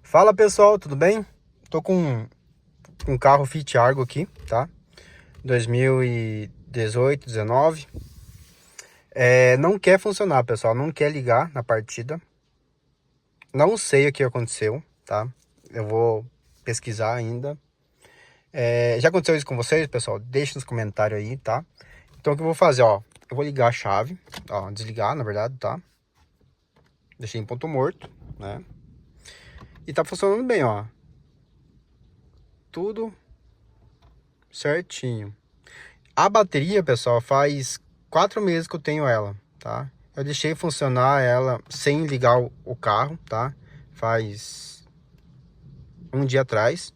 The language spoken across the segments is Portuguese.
Fala pessoal, tudo bem? Tô com um carro Fiat Argo aqui, tá? 2018, 19. Não quer funcionar, pessoal, não quer ligar na partida. Não sei o que aconteceu, tá? Eu vou pesquisar ainda. Já aconteceu isso com vocês, pessoal? Deixa nos comentários aí, tá? Então o que eu vou fazer, ó? Eu vou ligar a chave, ó, desligar, na verdade, tá? Deixei em ponto morto, né? E tá funcionando bem, ó. Tudo certinho. A bateria, pessoal, faz 4 meses que eu tenho ela, tá? Eu deixei funcionar ela sem ligar o carro, tá? Faz um dia atrás.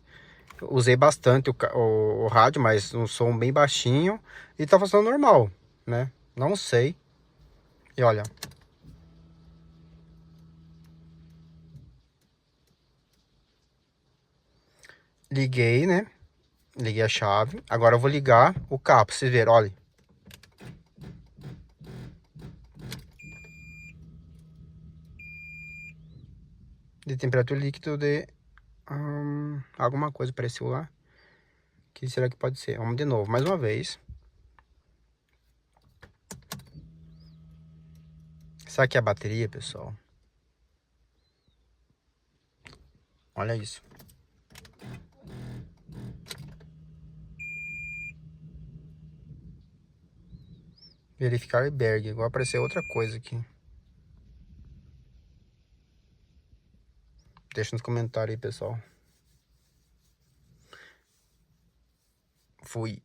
Usei bastante o rádio, mas um som bem baixinho. E tá funcionando normal, né? Não sei. E olha. Liguei, né? Liguei a chave. Agora eu vou ligar o carro pra vocês verem, olha. De temperatura líquido de... alguma coisa apareceu lá. Que será que pode ser? Vamos de novo, mais uma vez. Será que é a bateria, pessoal? Olha isso. Verificar Berg. Agora apareceu outra coisa aqui. Deixa nos comentários aí, pessoal. Fui.